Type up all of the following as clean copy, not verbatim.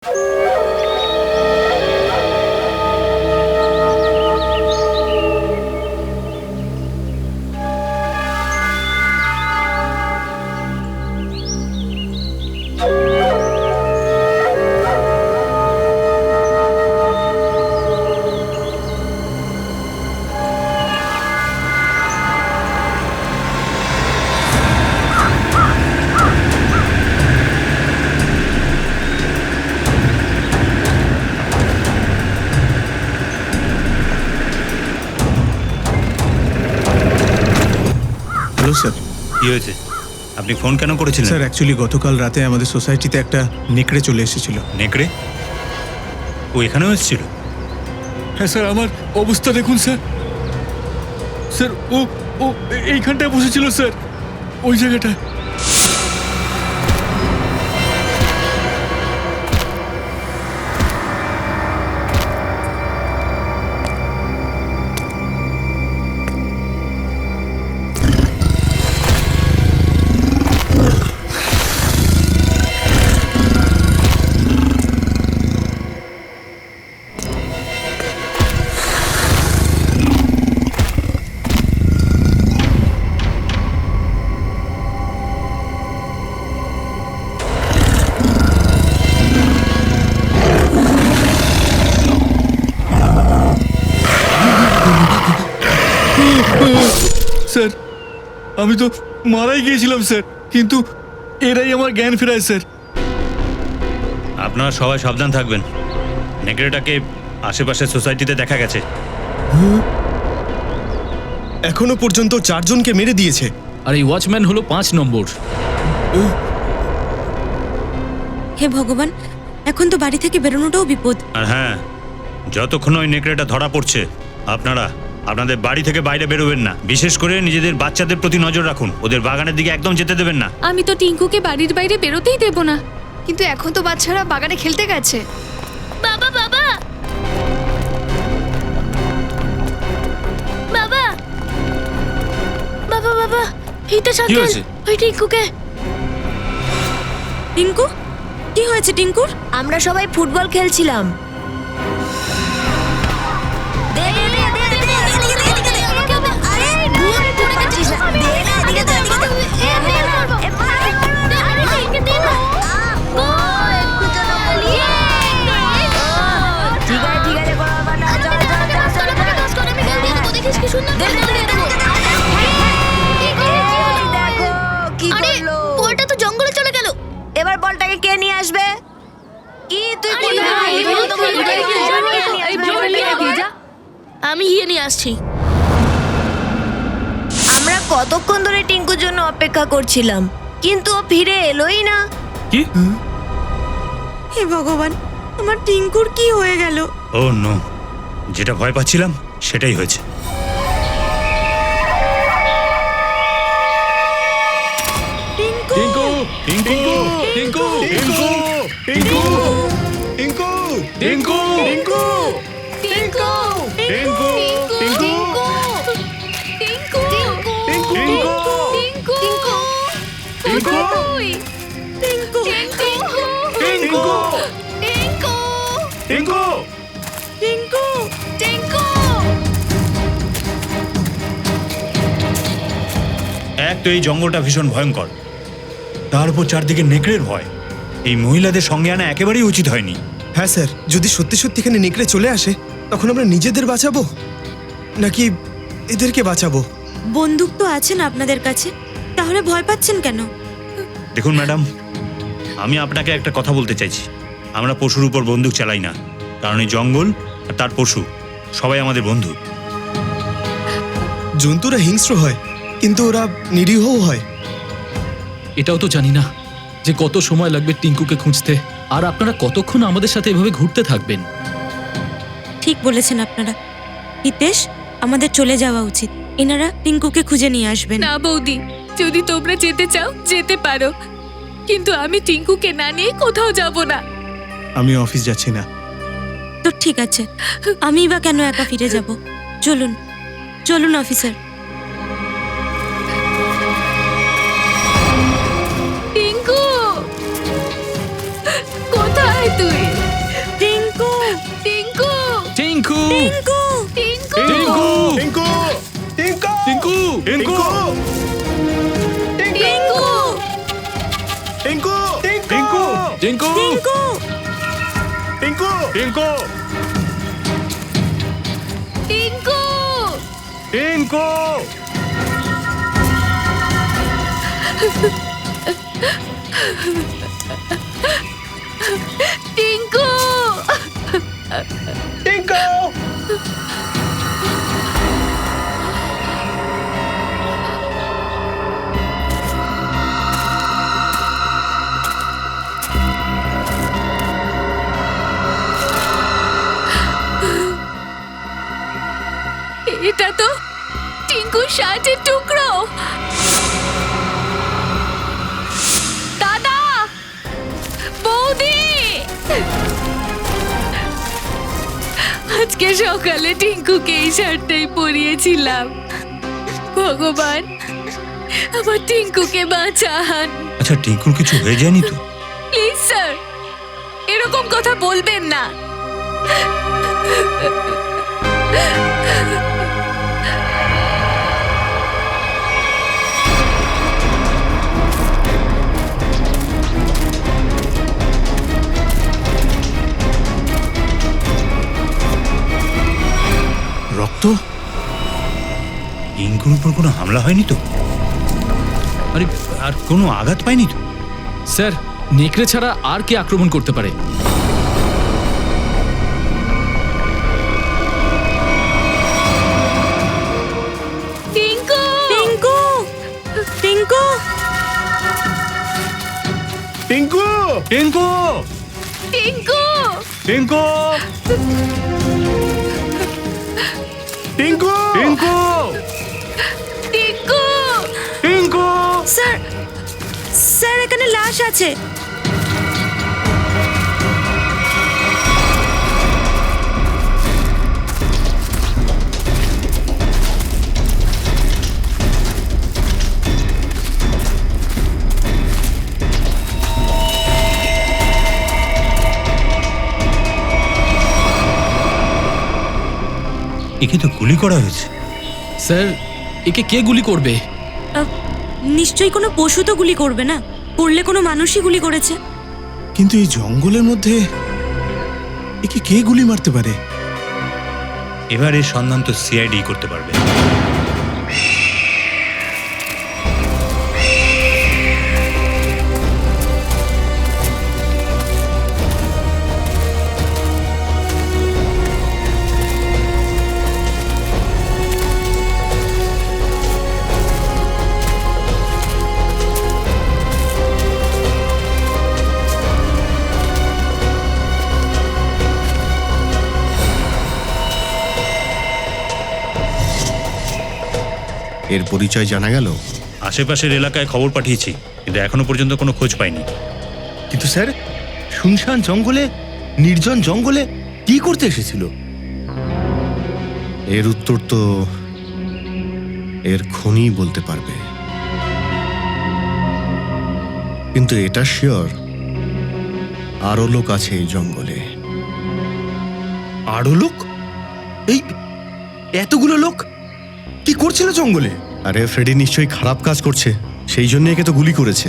Hello sir. কি হয়েছে? আপনি ফোন কেন করেছিলেন? স্যার অ্যাকচুয়ালি গতকাল রাতে আমাদের সোসাইটিতে একটা নেকড়ে চলে এসেছিল। নেকড়ে? ও এখানেও এসেছিল? হ্যাঁ স্যার, আমার অবস্থা দেখুন স্যার। স্যার ও ও এইখানটায় বসেছিল স্যার, ওই জায়গাটায়। স্যার আমি তো মারাই গিয়েছিলাম স্যার, কিন্তু এরাই আমার জ্ঞান ফেরায় স্যার। আপনারা সবাই সাবধান থাকবেন। নেকড়েটাকে আশেপাশের সোসাইটিতে দেখা গেছে। এখনো পর্যন্ত 4 জনকে মেরে দিয়েছে। আর এই ওয়াচম্যান হলো 5 নম্বর। হে ভগবান, এখন তো বাড়ি থেকে বেরোনোটাও বিপদ। আর হ্যাঁ, যতক্ষণ ওই নেকড়েটা ধরা পড়ছে আপনারা আপনাদের বাড়ি থেকে বাইরে বেরোবেন না। বিশেষ করে নিজেদের বাচ্চাদের প্রতি নজর রাখুন, ওদের বাগানের দিকে একদম যেতে দেবেন না। আমি তো টিঙ্কুকে বাড়ির বাইরে বেরোতেই দেব না। কিন্তু এখন তো বাচ্চারা বাগানে খেলতে গেছে। বাবা বাবা বাবা বাবা বাবা হিতেশ কি আঙ্কেল, হয়েছে? ওই টিঙ্কুকে। টিঙ্কু, কি হয়েছে টিঙ্কুর? আমরা সবাই ফুটবল খেলছিলাম। বলটা তো জঙ্গলে চলে গেল। এবার বলটাকে কে নিয়ে আসবে? কি তুই আমি গিয়ে নিয়ে আসছি। আমরা কতক্ষণ ধরে টিঙ্কুর জন্য অপেক্ষা করছিলাম, কিন্তু ও ফিরে এলোই না। কি? হে ভগবান, আমার টিঙ্কুর কি হয়ে গেল? ও নো, যেটা ভয় পাচ্ছিলাম সেটাই হয়েছে। টিঙ্কু, টিঙ্কু টিঙ্কু টিঙ্কু টিঙ্কু টিঙ্কু টিঙ্কু টিঙ্কু টিঙ্কু টিঙ্কু টিঙ্কু টিঙ্কু টিঙ্কু টিঙ্কু টিঙ্কু তুই টিঙ্কু, টিঙ্কু টিঙ্কু টিঙ্কু টিঙ্কু টিঙ্কু, টিঙ্কু। এক তো এই জঙ্গলটা ভীষণ ভয়ঙ্কর, তার উপর চারদিকে নেকড়ের ভয়। এই মহিলাদের সঙ্গে আনা একেবারেই উচিত হয়নি। হ্যাঁ স্যার, যদি সত্যি সত্যি এখানে নেকড়ে চলে আসে তখন আমরা নিজেদের বাঁচাবো নাকি এদেরকে বাঁচাবো? বন্দুক তো আছে না আপনাদের কাছে, তাহলে ভয় পাচ্ছেন কেন? দেখুন ম্যাডাম, আমি আপনাকে একটা কথা বলতে চাইছি। আমরা পশুর উপর বন্দুক চালাই না, কারণ এই জঙ্গল আর তার পশু সবাই আমাদের বন্ধু। জন্তুরা হিংস্র হয়, কিন্তু ওরা নিরীহও হয়। এটাও তো জানি না যে কত সময় লাগবে টিঙ্কুকে খুঁজতে, আর আপনারা কতক্ষণ আমাদের সাথে এভাবে ঘুরতে থাকবেন। ঠিক বলেছেন আপনারা। হিতেশ, আমাদের চলে যাওয়া উচিত। এনারা টিঙ্কুকে খুঁজে নিয়ে আসবেন। না বৌদি, যদি তোমরা যেতে চাও যেতে পারো, কিন্তু আমি টিঙ্কুকে না নিয়ে কোথাও যাব না। আমি অফিস যাচ্ছি না। তো ঠিক আছে, আমি বা কেন একা ফিরে যাব? চলুন চলুন অফিসার। টিঙ্কু, কোথায় তুই? টিঙ্কু টিঙ্কু টিঙ্কু টিঙ্কু টিঙ্কু টিঙ্কু টিঙ্কু টিঙ্কু টিঙ্কু টিঙ্কু টিঙ্কু টিঙ্কু টিঙ্কু টিঙ্কু টিঙ্কু টিঙ্কু এটা তো টিঙ্কুর শার্টের টুকরো। দাদা, বৌদি, আজকে সকালে টিঙ্কুকে এই শার্টটাই পরিয়েছিলাম। ভগবান, আমার টিঙ্কুকে বাঁচান। আচ্ছা টিঙ্কুর কিছু হয়ে যায়নি তো? প্লিজ স্যার, এরকম কথা বলবেন না। রক্ত? টিঙ্কুর উপর কোনো হামলা হয়নি তো? আরে আর কোনো আঘাত পায়নি তো? স্যার, নেকড়ে ছাড়া আর কে আক্রমণ করতে পারে? টিঙ্কু টিঙ্কু টিঙ্কু টিঙ্কু টিঙ্কু টিঙ্কু টিঙ্কু টিঙ্কু টিঙ্কু টিঙ্কু টিঙ্কু স্যার, স্যার এখানে লাশ আছে। একে তো গুলি করা হয়েছে। স্যার, একে কে গুলি করবে? নিশ্চয়ই কোনো পশু তো গুলি করবে না, করলে কোনো মানুষই গুলি করেছে। কিন্তু এই জঙ্গলের মধ্যে একে কে গুলি মারতে পারে? এবার এর সন্ধান তো সিআইডি করতে পারবে। এর পরিচয় জানা গেল? আশেপাশের এলাকায় খবর পাঠিয়েছি, কিন্তু এখনো পর্যন্ত কোনো খোঁজ পাইনি। কিন্তু স্যার, শুনশান জঙ্গলে, নির্জন জঙ্গলে কি করতে এসেছিল? এর উত্তর তো এর খুনি বলতে পারবে, কিন্তু এটা শিওর আরো লোক আছে এই জঙ্গলে। আরো লোক? এই এতগুলো লোক কি করছিল জঙ্গলে? আরে ফ্রেডি নিশ্চয়ই খারাপ কাজ করছে, সেই জন্য একে তো গুলি করেছে।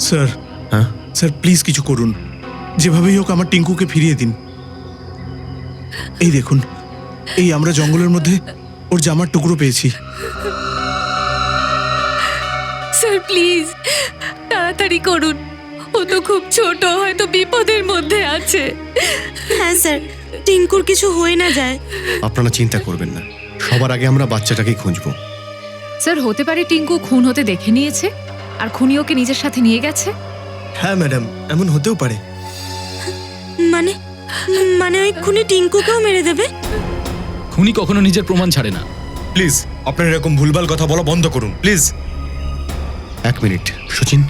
স্যার, হ্যাঁ স্যার প্লিজ কিছু করুন, যেভাবেই হোক আমার টিঙ্কুকে ফিরিয়ে দিন। এই দেখুন, এই আমরা জঙ্গলের মধ্যে ওর জামার টুকরো পেয়েছি। স্যার প্লিজ তাড়াতাড়ি করুন, ও তো খুব ছোট, হয়তো বিপদের মধ্যে আছে। হ্যাঁ স্যার, টিঙ্কুর কিছু হয়ে না যায়। আপনারা চিন্তা করবেন না, সবার আগে আমরা বাচ্চাটাকে খুঁজবো। স্যার, হতে পারে টিঙ্কু খুন হতে দেখে নিয়েছে আর খুনি ওকে নিজের সাথে নিয়ে গেছে। হ্যাঁ ম্যাডাম, এমন হতেও পারে। মানে মানে ওই খুনি টিঙ্কুকেও মেরে দেবে? খুনি কখনো নিজের প্রমাণ ছাড়ে না। প্লিজ আপনারা এরকম ভুলভাল কথা বলা বন্ধ করুন প্লিজ। এক মিনিট, সচিন।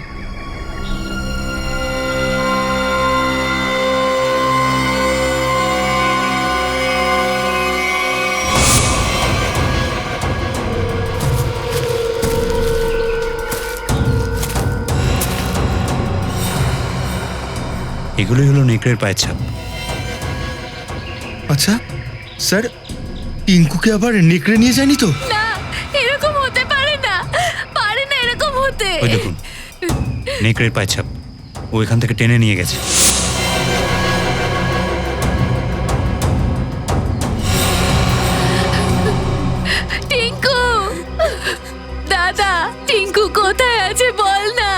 এগুলোই হলো নেকড়ের পায়ের ছাপ। আচ্ছা, স্যার টিঙ্কুকে আবার নেকড়ে নিয়ে যায়নি তো? না, এরকম হতে পারে না এরকম হতে। ওই দেখুন নেকড়ের পায়ের ছাপ, ও এখান থেকে টেনে নিয়ে গেছে। টিঙ্কু, দাদা, টিঙ্কু কোথায় আছে বল না।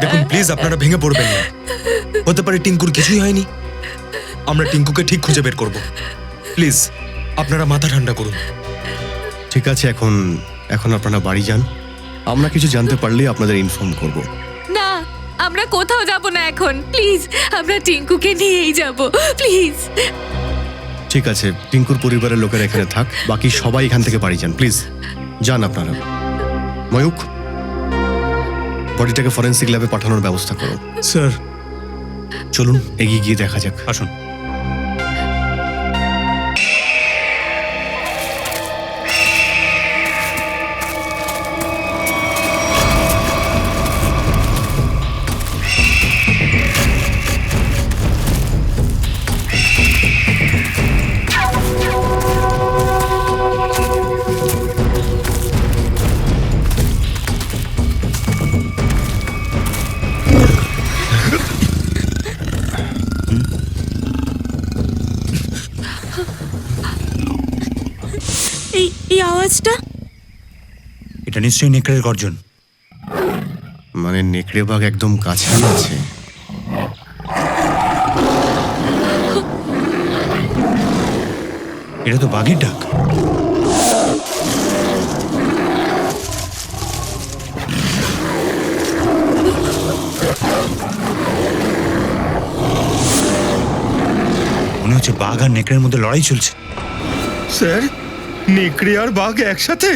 দেখুন প্লিজ আপনারা ভেঙে পড়বেন না। হতে পারে টিঙ্কুর কিছুই হয়নি, আমরা টিঙ্কুকে ঠিক খুঁজে বের করব। প্লিজ আপনারা মাথা ঠান্ডা করুন। ঠিক আছে, এখন এখন আপনারা বাড়ি যান। আমরা কিছু জানতে পারলেই আপনাদের ইনফর্ম করব। না, আমরা কোথাও যাব না এখন, প্লিজ। আমরা টিঙ্কুকে নিয়েই যাব, প্লিজ। ঠিক আছে, টিঙ্কুর পরিবারের লোকেরা এখানে থাক, বাকি সবাই এখান থেকে বাড়ি যান। প্লিজ যান আপনারা। ময়ূক, বডিটাকে ফরেন্সিক ল্যাবে পাঠানোর ব্যবস্থা করো। স্যার, চলুন এগিয়ে গিয়ে দেখা যাক। আসুন। এই আওয়াজটা? এটা নিশ্চয়ই নেকড়ের গর্জন। মানে নেকড়ে বাঘ একদম কাছে আছে। এটা তো বাঘের ডাক। মনে হচ্ছে বাঘ আর নেকড়ের মধ্যে লড়াই চলছে। স্যার নেকড়ে আর বাঘ একসাথে?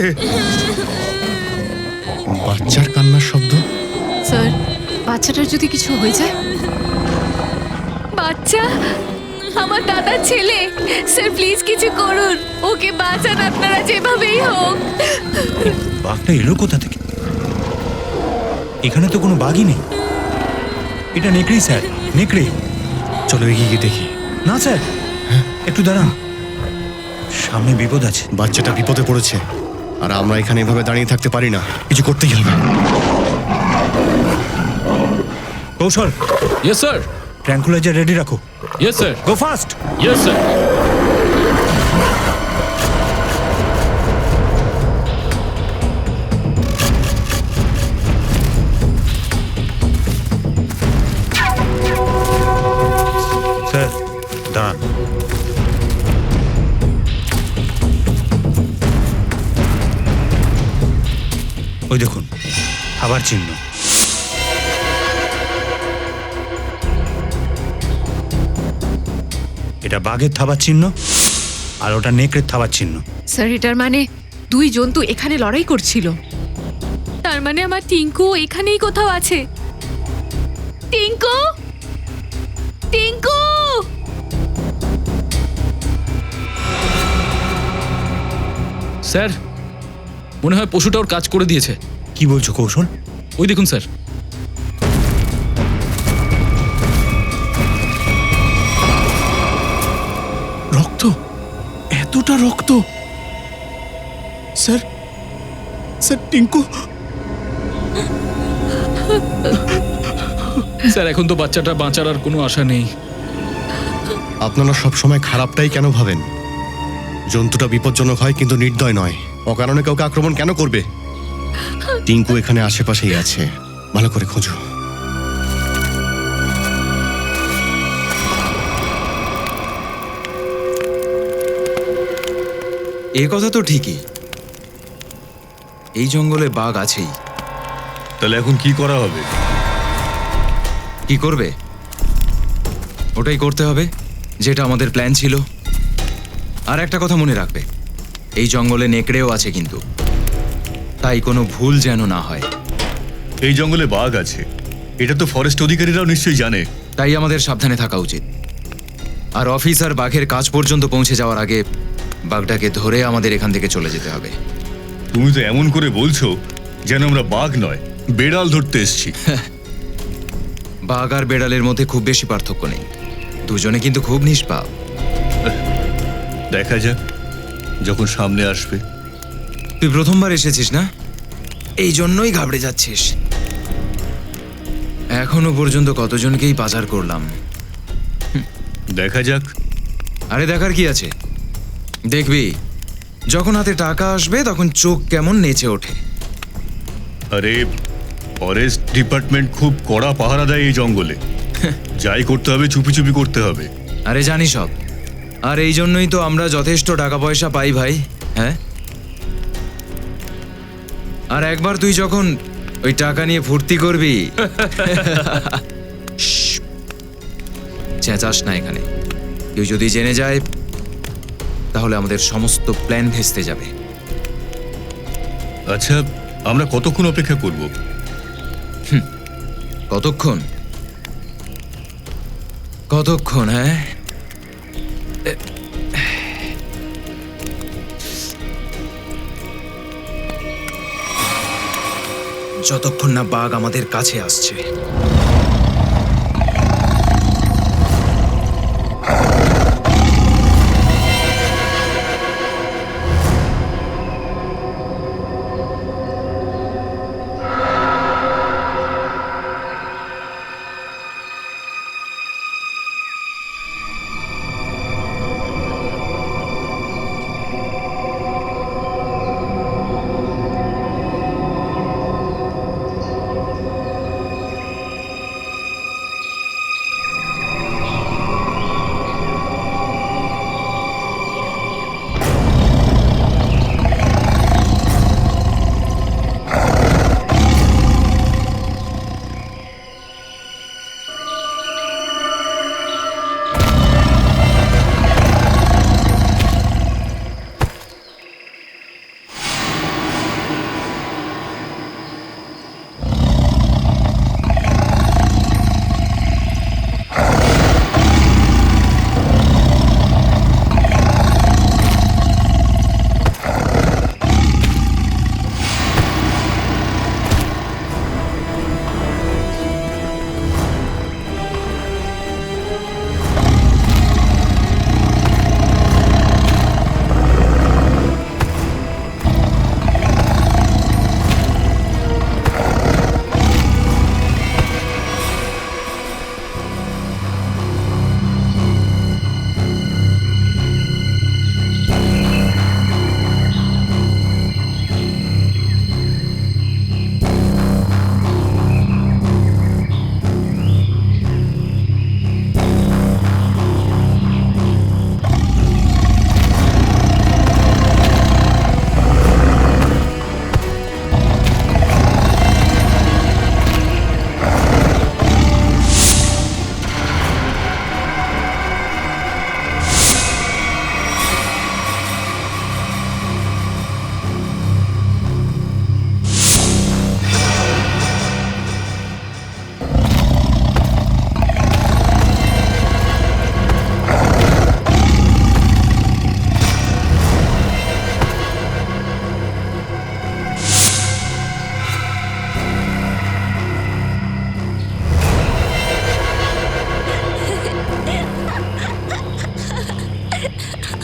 বাচ্চার কান্নার শব্দ। স্যার, বাচ্চাটার যদি কিছু হয়ে যায়? বাচ্চা, আমার দাদার ছেলে। স্যার প্লিজ কিছু করুন, ওকে বাঁচান আপনারা যেভাবেই হোক। বাঘটা এলো কোথা থেকে? এখানে তো কোনো বাঘই নেই। এটা নেকড়েই স্যার, নেকড়ে। চলো এগিয়ে গিয়ে দেখি। না স্যার, একটু দাঁড়ান, সামনে বিপদ আছে। বাচ্চাটা বিপদে পড়েছে, আর আমরা এখানে এভাবে দাঁড়িয়ে থাকতে পারি না, কিছু করতেই হবে। কৌশল, ইয়েস স্যার। ট্র্যাঙ্কুলাইজার রেডি রাখো। Yes sir. গো ফাস্ট। Yes sir. স্যার দাঁড়ান। ওই দেখুন খাবার চিহ্ন। এটা বাঘের থাবার চিহ্ন, আর ওটা নেকড়ের থাবার চিহ্ন। স্যার, এটার মানে দুই জন্তু এখানে লড়াই করছিল। তার মানে আমার টিঙ্কু এখানেই কোথাও আছে। টিঙ্কু, টিঙ্কু। স্যার, মনে হয় পশুটা ওর কাজ করে দিয়েছে। কি বলছো কৌশল? ওই দেখুন স্যার। রক্ত, এতটা রক্ত! Sir, sir Tinku. স্যার, এখন তো বাচ্চাটা বাঁচার আর কোনো আশা নেই। আপনারা সবসময় খারাপটাই কেন ভাবেন? জন্তুটা বিপজ্জনক হয় কিন্তু নির্দয় নয়। অকারণে কাউকে আক্রমণ কেন করবে? টিঙ্কু এখানে আশেপাশেই আছে, ভালো করে খোঁজো। এ কথা তো ঠিকই, এই জঙ্গলে বাঘ আছেই। তাহলে এখন কি করা হবে? কি করবে? ওটাই করতে হবে যেটা আমাদের প্ল্যান ছিল। আর একটা কথা মনে রাখবে, এই জঙ্গলে নেকড়েও আছে কিন্তু, তাই কোনো ভুল যেন না হয়। এই জঙ্গলে বাঘ আছে, এটা তো ফরেস্ট অধিকারীরাও নিশ্চয়ই জানে। তাই আমাদের সাবধানে থাকা উচিত। আর অফিসার বাঘের কাজ পর্যন্ত পৌঁছে যাওয়ার আগে বাঘটাকে ধরে আমাদের এখান থেকে চলে যেতে হবে। তুমি তো এমন করে বলছো যেন আমরা বাঘ নয়, বেড়াল ধরতে এসেছি। বাঘ আর বেড়ালের মধ্যে খুব বেশি পার্থক্য নেই, দুজনে কিন্তু খুব নিষ্পাপ। দেখা যাক যখন সামনে আসবে। তুই প্রথমবার এসেছিস না, এই জন্যই ঘাবড়ে যাচ্ছিস। এখনো পর্যন্ত কতজনকেই পাচার করলাম। দেখা যাক। আরে দেখার কি আছে, দেখবি যখন হাতে টাকা আসবে তখন চোখ কেমন নেচে ওঠে। আরে ফরেস্ট ডিপার্টমেন্ট খুব কড়া পাহারা দেয় এই জঙ্গলে। যাই করতে হবে চুপি চুপি করতে হবে। আরে জানি সব, আর এই জন্যই তো আমরা যথেষ্ট টাকা পয়সা পাই ভাই। হ্যাঁ, আর একবার তুই যখন ওই টাকা নিয়ে ফুর্তি করবি, চেঁচাস না এখানে। কেউ যদি জেনে যায় তাহলে আমাদের সমস্ত প্ল্যান ভেস্তে যাবে। আচ্ছা, আমরা কতক্ষণ অপেক্ষা করব? কতক্ষণ কতক্ষণ? হ্যাঁ, যতক্ষণ না বাঘ আমাদের কাছে আসছে।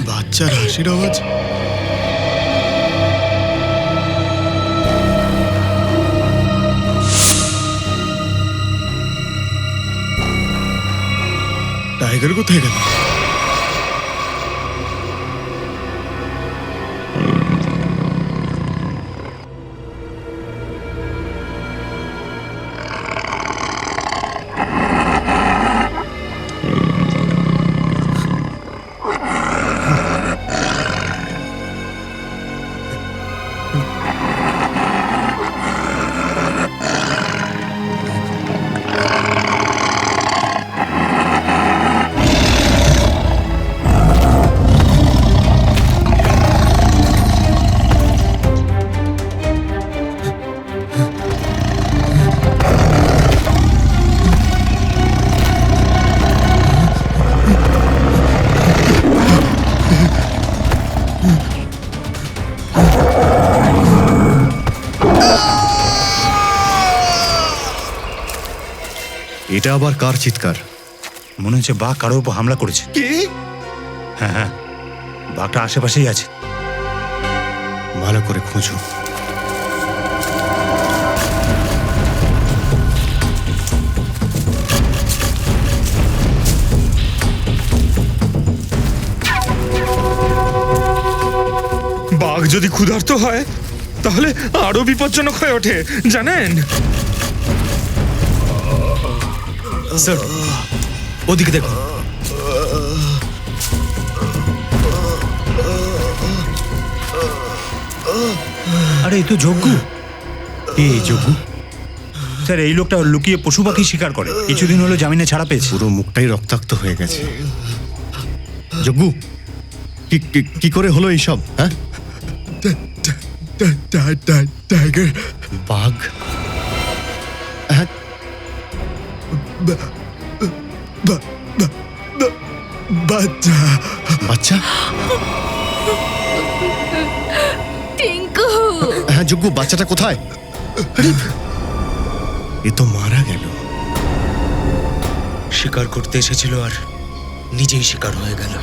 বাচ্চার হাসির আওয়াজ। টাইগার কোথায় গেল? এটা আবার কার চিৎকার? মনে হচ্ছে বাঘ কারোর উপর হামলা করেছে। কি? হ্যাঁ হ্যাঁ, বাঘটা আশেপাশেই আছে। ভালো করে খুঁজো। বাঘ যদি ক্ষুধার্ত হয় তাহলে আরো বিপজ্জনক হয়ে ওঠে, জানেন? স্যার, ওদিকে দেখুন। আরে এই তো যজ্ঞ। এই যোগু স্যার এই লোকটা লুকিয়ে পশু পাখি শিকার করে, কিছুদিন হলো জামিনে ছাড়া পেয়েছে। পুরো মুখটাই রক্তাক্ত হয়ে গেছে। যোগু, কি করে হলো এইসব? হ্যাঁ, টাইগার, বাঘ? হ্যাঁ, বাচ্চা, বাচ্চা? টিঙ্কু, হ্যাঁ যোগ্য, বাচ্চাটা কোথায়? আরে, এ তো মারা গেল। শিকার করতে এসেছিল আর নিজেই শিকার হয়ে গেল।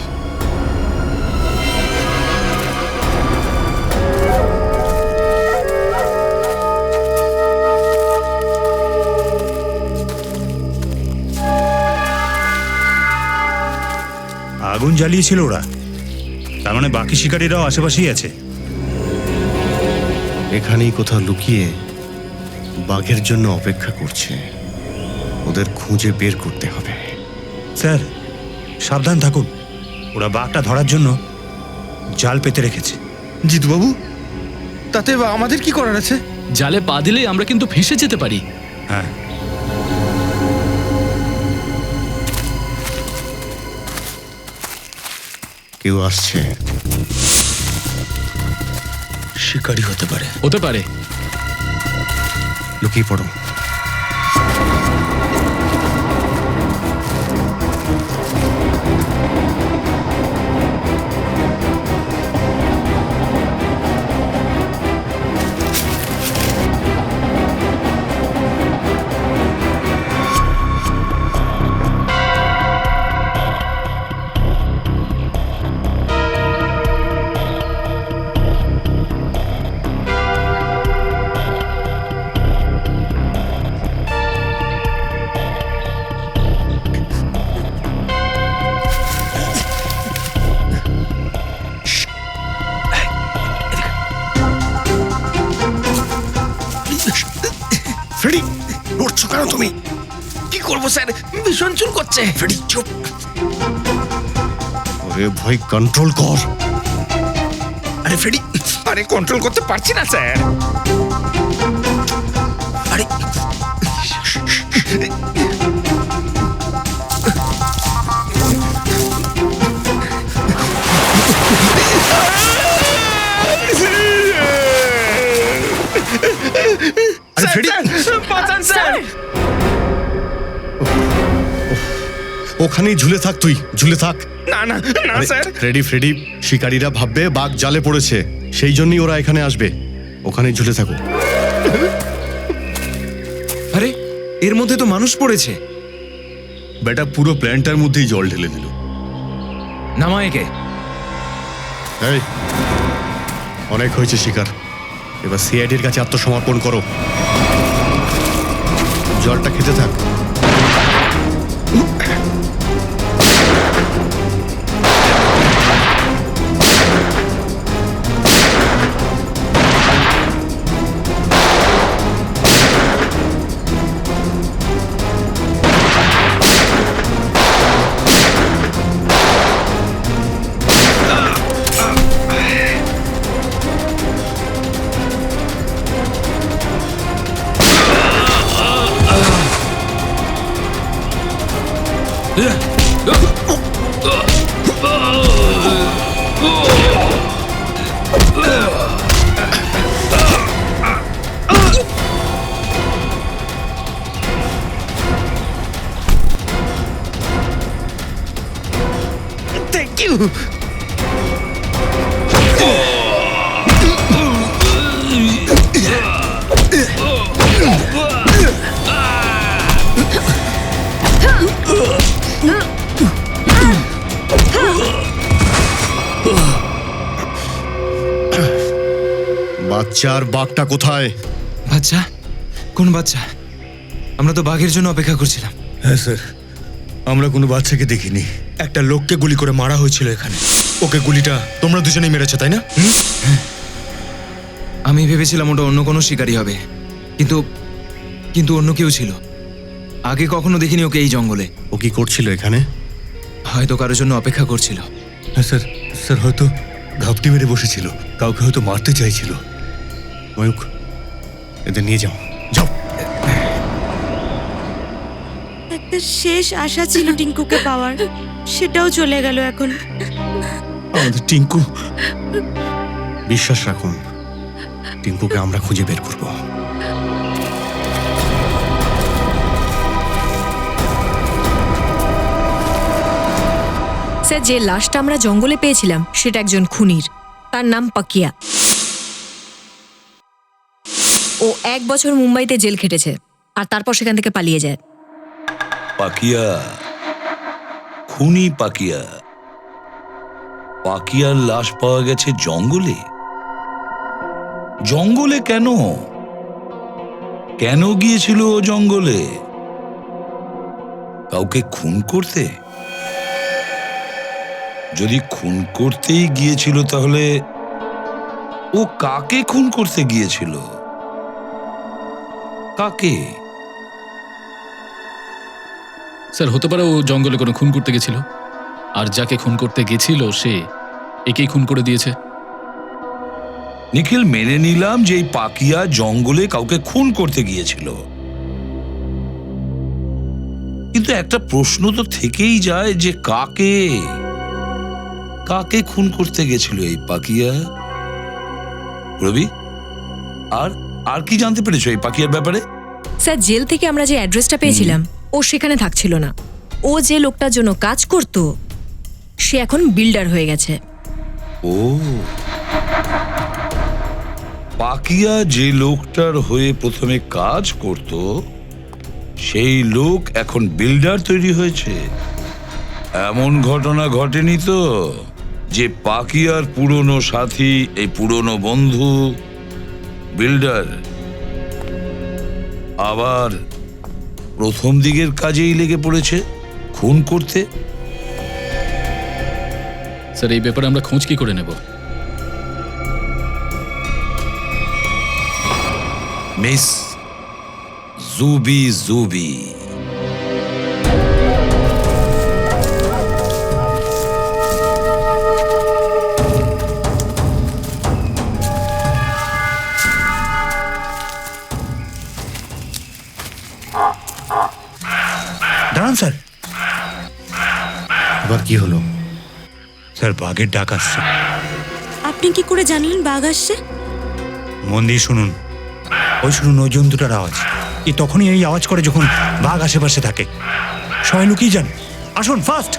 আগুন জ্বালিয়েছিল ওরা, তার মানে বাকি শিকারীরাও আশেপাশেই আছে। এখানেই কোথাও লুকিয়ে বাঘের জন্য অপেক্ষা করছে। ওদের খুঁজে বের করতে হবে। স্যার সাবধান থাকুন, ওরা বাঘটা ধরার জন্য জাল পেতে রেখেছে। জিতু বাবু, তাতে আমাদের কি করার আছে? জালে পা দিলেই আমরা কিন্তু ফেঁসে যেতে পারি। হ্যাঁ, কেউ আসছে। শিকারী হতে পারে। হতে পারে। লুকিয়ে পড়ো। ফ্রেডি, লড়ছো কেন তুমি? কি করবো স্যার, ভীষণ চুল করছে। ফ্রেডি চুপ। ওরে ভয় কন্ট্রোল কর। আরে ফ্রেডি, আরে কন্ট্রোল করতে পারছি না স্যার। আরে আরে ফ্রেডি, বাঁচান স্যার। ওখানেই ঝুলে থাক, তুই ঝুলে থাক। না না না আরে, স্যার। ফ্রেডি, শিকারীরা ভাববে বাঘ জালে পড়েছে, সেই জন্যই ওরা এখানে আসবে। ওখানেই ঝুলে থাকো। আরে এর মধ্যে তো মানুষ পড়েছে। বেটা পুরো প্ল্যানটার মধ্যেই জল ঢেলে দিল। নামা একে। এই, অনেক হয়েছে শিকার, এবার সিআইডির কাছে আত্মসমর্পণ করো। জলটা খেতে থাক। Thank you. বাচ্চা আর বাঘটা কোথায়? বাচ্চা? কোন বাচ্চা? আমরা তো বাঘের জন্য অপেক্ষা করছিলাম। হ্যাঁ স্যার, আমরা কোনো বাচ্চাকে দেখিনি। একটা লোককে গুলি করে মারা হয়েছিল এখানে। ওকে গুলিটা তোমরা দুজনেই মেরেছো, তাই না? আমি ভেবেছিলাম ওটা অন্য কোনো শিকারী হবে, কিন্তু কিন্তু অন্য কেউ ছিল। আগে কখনো দেখিনি ওকে এই জঙ্গলে। ও কি করছিল এখানে? হয়তো কারোর জন্য অপেক্ষা করছিল। হ্যাঁ স্যার, স্যার হয়তো ঘাপটি মেরে বসেছিল, কাউকে হয়তো মারতে চাইছিল। ময়ূক, এদের নিয়ে যাও, যাও। একটা শেষ আশা ছিল টিঙ্কুকে পাওয়ার, সেটাও চলে গেল এখন। আমাদের টিঙ্কু। বিশ্বাস রাখুন, টিঙ্কুকে আমরা খুঁজে বের করব। স্যার, যে লাশটা আমরা জঙ্গলে পেয়েছিলাম সেটা একজন খুনির। তার নাম পাকিয়া। ও 1 বছর মুম্বাইতে জেল খেটেছে আর তারপর সেখান থেকে পালিয়ে যায়। পাকিয়া, খুনি পাকিয়া। পাকিয়ার লাশ পাওয়া গেছে জঙ্গলে। জঙ্গলে কেন? কেন গিয়েছিল ও জঙ্গলে? কাউকে খুন করতে? যদি খুন করতেই গিয়েছিল তাহলে ও কাকে খুন করতে গিয়েছিল? কাকে? স্যার, হতে পারে ও জঙ্গলে কোনো খুন করতে গেছিল, আর যাকে খুন করতে গেছিল সে একেই খুন করে দিয়েছে। নিখিল, মেনে নিলাম যে এই পাকিয়া জঙ্গলে কাউকে খুন করতে গিয়েছিল, কিন্তু একটা প্রশ্ন তো থেকেই যায় যে কাকে কাকে খুন করতে গেছিল এই পাকিয়া? রবি, আর কি জানতে পেরেছো এই পাকিয়ার ব্যাপারে? স্যার, জেল থেকে আমরা যে অ্যাড্রেসটা পেয়েছিলাম ও সেখানে থাকছিল না। ও যে লোকটার জন্য কাজ করত সে এখন বিল্ডার হয়ে গেছে। ও, পাকিয়া যে লোকটার হয়ে প্রথমে কাজ করত সেই লোক এখন বিল্ডার তৈরি হয়েছে। এমন ঘটনা ঘটেনি তো যে পাকিয়ার পুরনো সাথী, এই পুরনো বন্ধু বিল্ডার আবার প্রথম দিকের কাজেই লেগে পড়েছে খুন করতে? স্যার, এই ব্যাপারে আমরা খোঁজ কি করে নেব? মিস জুবি। দাঁড়ান স্যার। এবার কি হলো? স্যার, বাঘের ডাক আসছে। আপনি কি করে জানলেন বাঘ আসছে? মন দিয়ে শুনুন, ওই জন্তুটার আওয়াজ। এই তখনই এই আওয়াজ করে যখন বাঘ আশেপাশে থাকে। সবাই লুকিয়ে যান, আসুন ফাস্ট।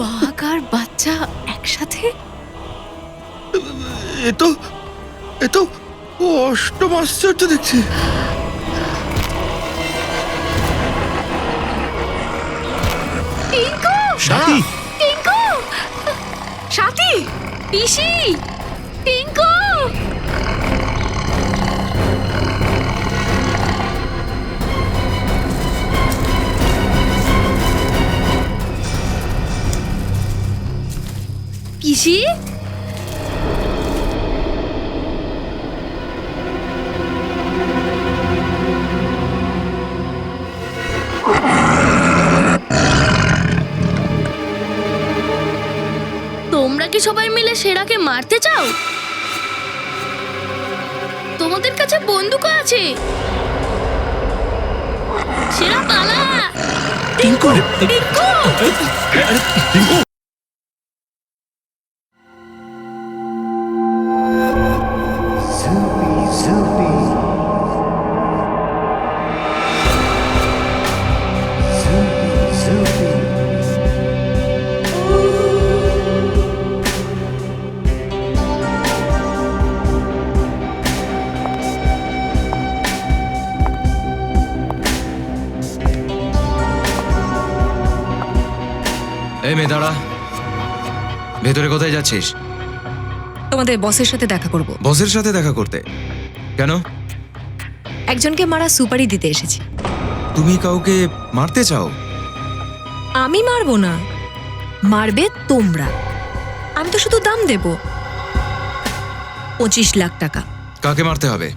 বাঘ আর বাচ্চা একসাথে? এ তো অষ্টম আশ্চর্য দেখছি। টিঙ্কু! সাথী! টিঙ্কু! সাথী! পিসি! টিঙ্কু! কি সবাই মিলে সেরাকে মারতে চাও? তোমাদের কাছে বন্দুক আছে। সেরা পালা। টিঙ্কু টিঙ্কু! টিঙ্কু এই মেয়ে দাঁড়া, ভেতরে কোথায় যাচ্ছিস? তোমাদের বসের সাথে দেখা করব। বসের সাথে দেখা করতে? কেন? একজনকে মারা সুপারি দিতে এসেছি। তুমি কাউকে মারতে চাও? আমি মারবো না, মারবে তোমরা। আমি তো শুধু দাম দেব 25 লাখ টাকা। কাকে মারতে হবে?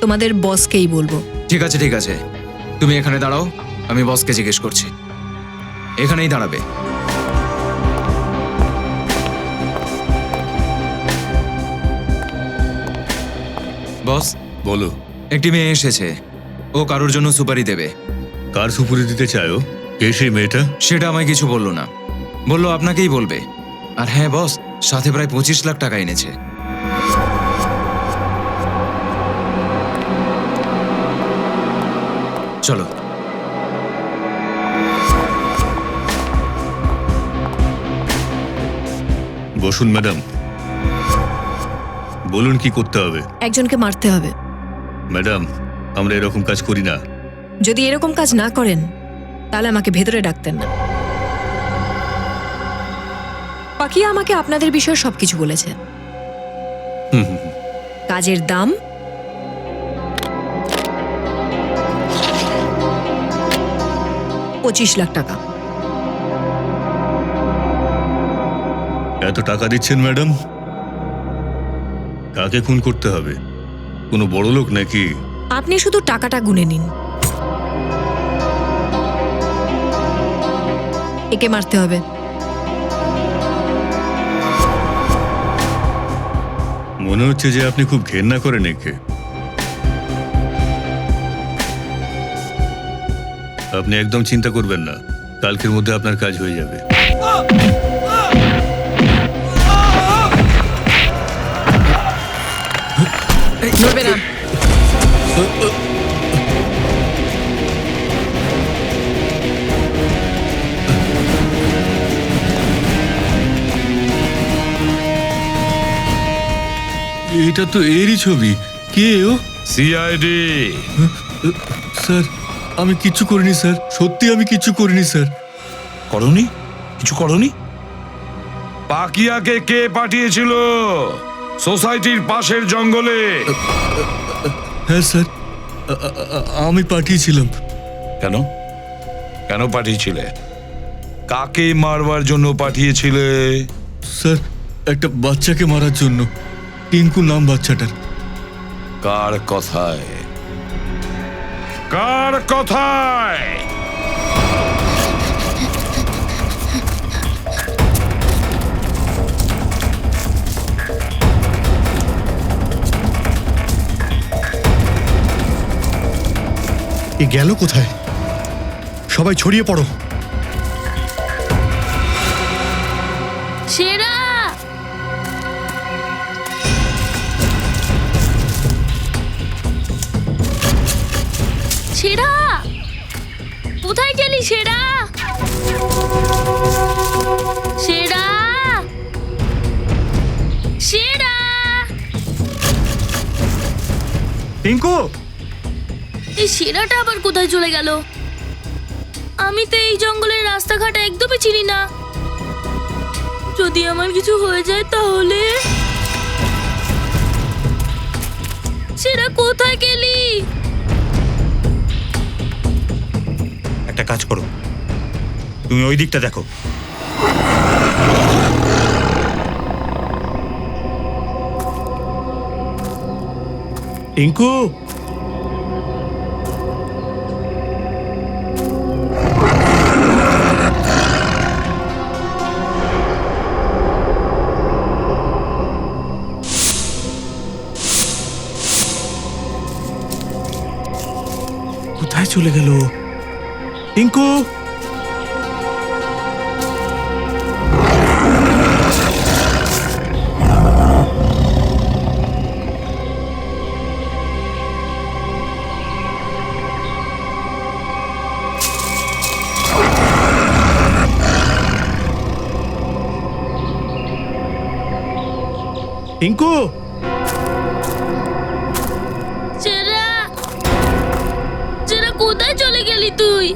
তোমাদের বসকেই বলবো। ঠিক আছে ঠিক আছে, তুমি এখানে দাঁড়াও, আমি বসকে জিজ্ঞেস করছি। এখানেই দাঁড়াবে। বস বলো। একটি মেয়ে এসেছে, ও কারোর জন্য সুপারি দেবে। কার সুপুরি দিতে চাও? কে সেই মেয়েটা? সেটা আমায় কিছু বললো না, বললো আপনাকেই বলবে। আর হ্যাঁ বস, সাথে প্রায় 25 লাখ টাকা এনেছে। চলো। বসুন ম্যাডাম, বলুন কি করতে হবে? একজনকে মারতে হবে। ম্যাডাম, আমরা এরকম কাজ করি না। যদি এরকম কাজ না করেন তাহলে আমাকে ভেতরে ডাকতেন না। পাকিয়া আমাকে আপনাদের বিষয়ে সবকিছু বলেছে। কাজের দাম $25 লাখ টাকা। এত টাকা দিচ্ছেন ম্যাডাম? কাকে খুন করতে হবে? কোনো বড় লোক নাকি? আপনি শুধু টাকাটা গুনে নিন। একে মারতে হবে। মনে হচ্ছে যে আপনি খুব ঘেন্না করেন একে। আপনি একদম চিন্তা করবেন না, কালকের মধ্যে আপনার কাজ হয়ে যাবে। নড়বে না। এটা তো এরই ছবি। কে ও? সিআইডি। স্যার, আমি কিচ্ছু করিনি স্যার, সত্যি আমি কিচ্ছু করিনি স্যার। করনি? কিছু করনি? পাকিয়াকে কে পাঠিয়েছিল সোসাইটির পাশের জঙ্গলে? হ্যাঁ স্যার, আমি পাঠিয়েছিলাম। কেন? কেন পাঠিয়েছিলে? কাকে মারবার জন্য পাঠিয়েছিলে? স্যার, একটা বাচ্চাকে মারার জন্য। টিঙ্কু নাম বাচ্চাটার। কার কথায়? কার কথায়? এ গেল কোথায়? সবাই ছড়িয়ে পড়ো। সেরা! সেরা! কোথায় গেলি সেরা? সেরা! সেরা! টিঙ্কু এই সেরাটা আবার কোথায় চলে গেল? আমি তো এই জঙ্গলের রাস্তাঘাট একদমই চিনি না। যদি আমার কিছু হয়ে যায় তাহলে? সেরা কোথায় গেলি? একটা কাজ করো, তুমি ওই দিকটা দেখো। টিঙ্কু কোথায় চলে গেল টিঙ্কু? টিঙ্কু, চেরা, চেরা কোথায় চলে গেলি তুই?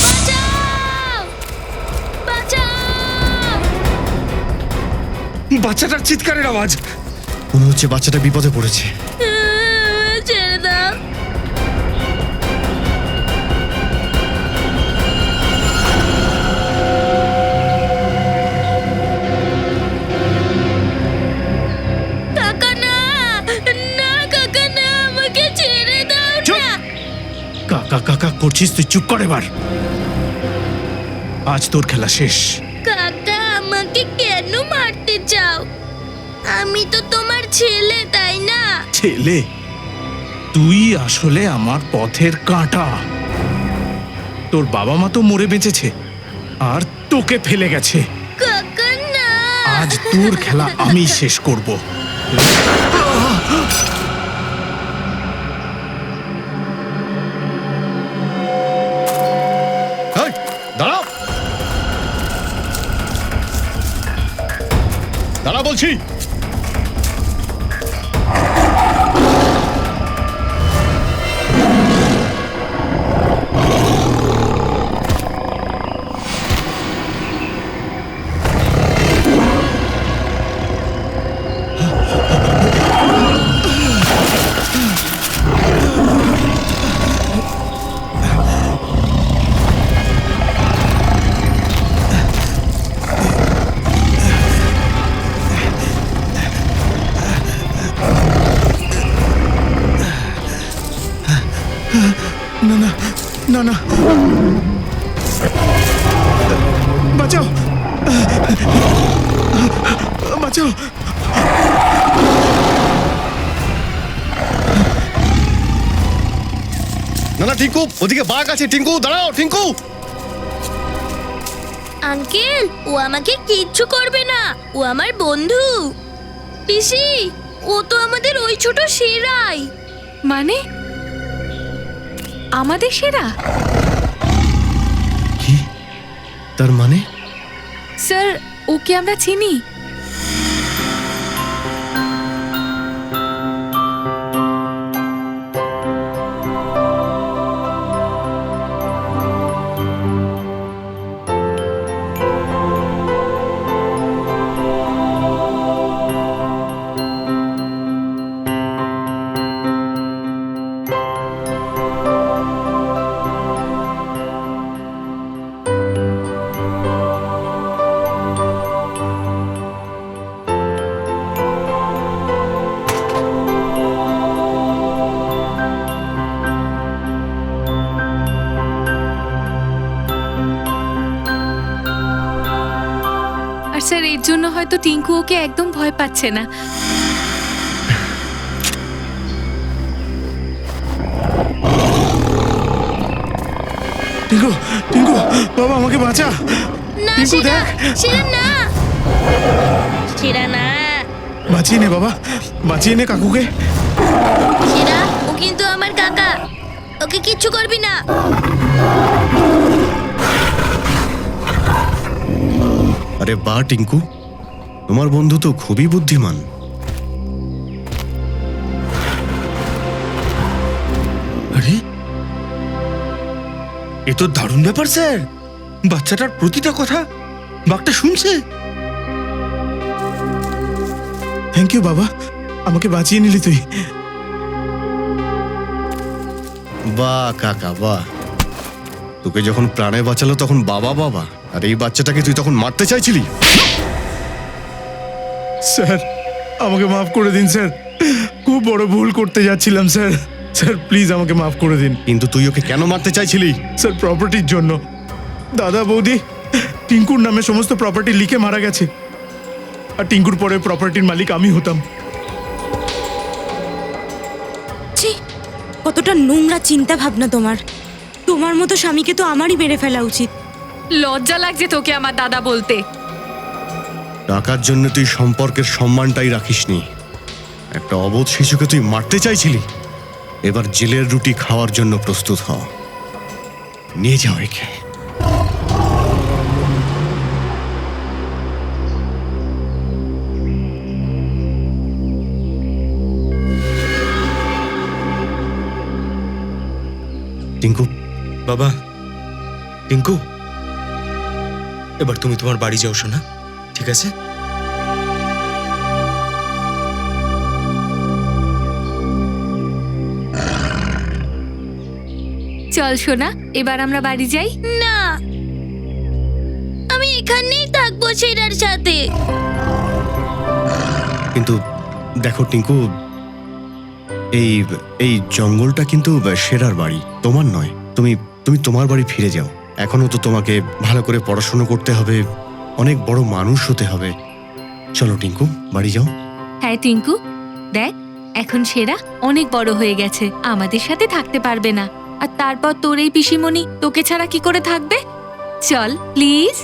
বাঁচাও! বাঁচাও! বাচ্চাটার চিৎকারের আওয়াজ। মনে হচ্ছে বাচ্চাটা বিপদে পড়েছে। ছেড়ে দাও। কাকা না, না কাকা না, আমাকে ছেড়ে দাও না। কাকা কাকা করছিস তুই, চুপ কর এবার। আজ তোর খেলা শেষ। কাকা আমাকে কেন মারতে চাও? আমি তো তোমার ছেলে, তাই না? ছেলে? তুই আসলে আমার পথের কাঁটা। তোর বাবা মা তো মরে বেঁচেছে, আর তোকে ফেলে গেছে। কাকা না। আজ তোর খেলা আমি শেষ করব। এই, দাঁড়াও, দাঁড়া বলছি। না না না না, বাঁচাও, বাঁচাও। না না টিঙ্কু, ওদিকে বাঘ আছে। টিঙ্কু দাঁড়াও, টিঙ্কু। আঙ্কেল, ও আমাকে কিচ্ছু করবে না, ও আমার বন্ধু। পিসি, ও তো আমাদের ওই ছোট সেরাই। মানে আমাদের সেরা? কি তার মানে? স্যার, ওকে আমরা চিনি। আর স্যার, এর জন্য হয়তো টিঙ্কু ওকে একদম ভয় পাচ্ছে না। টিঙ্কু, টিঙ্কু বাবা, আমাকে বাঁচা। না টিঙ্কু সেরা, দেখ, সেরা না, সেরা না। বাঁচিয়ে নে বাবা, বাঁচিয়ে নে কাকুকে। সেরা, ও কিন্তু আমার কাকা, ওকে কিচ্ছু করবি না। আরে বাহ টিঙ্কু, তোমার বন্ধু তো খুবই বুদ্ধিমান। আরে, এ তো দারুণ ব্যাপার স্যার। বাচ্চাটার প্রতিটা কথা বাঘটা শুনছে। থ্যাংক ইউ বাবা, আমাকে বাঁচিয়ে নিলি তুই। বাহ কাকা বাহ, তোকে যখন প্রাণে বাঁচালো তখন বাবা বাবা, আর এই বাচ্চাটাকে তুই তখন মারতে চাইছিলি। স্যার, আমাকে মাফ করে দিন স্যার, খুব বড় ভুল করতে যাচ্ছিলাম স্যার। স্যার প্লিজ আমাকে মাফ করে দিন। কিন্তু তুই ওকে কেন মারতে চাইছিলি? স্যার প্রপার্টির জন্য। দাদা বৌদি টিঙ্কুর নামে সমস্ত প্রপার্টি লিখে মারা গেছে, আর টিঙ্কুর পরে প্রপার্টির মালিক আমি হতাম। ছি, কতটা নোংরা চিন্তা ভাবনা তোমার। তোমার মতো স্বামীকে তো আমারই মেরে ফেলা উচিত। লজ্জা লাগছে তোকে আমার দাদা বলতে। টাকার জন্য তুই সম্পর্কের সম্মানটাই রাখিসনি। একটা অবোধ শিশুকে তুই মারতে চাইছিলি, এবার জেলের রুটি খাওয়ার জন্য প্রস্তুত হ। নিয়ে যাও একে। টিঙ্কু, বাবা, টিঙ্কু, এবার তুমি তোমার বাড়ি যাও শোনা, ঠিক আছে? চল সোনা, এবার আমরা বাড়ি যাই। না, আমি এখানেই থাকবো সেরার সাথে। কিন্তু দেখো টিঙ্কু, এই এই জঙ্গলটা কিন্তু সেরার বাড়ি, তোমার নয়। তুমি তুমি তোমার বাড়ি ফিরে যাও। এখনো তো তোমাকে ভালো করে পড়াশোনা করতে হবে, অনেক বড় মানুষ হতে হবে। চলো টিঙ্কু, বাড়ি যাও। হ্যাঁ টিঙ্কু, দেখ এখন সেরা অনেক বড় হয়ে গেছে, আমাদের সাথে থাকতে পারবে না। আর তারপর তোর এই পিসিমণি তোকে ছাড়া কি করে থাকবে? চল প্লিজ।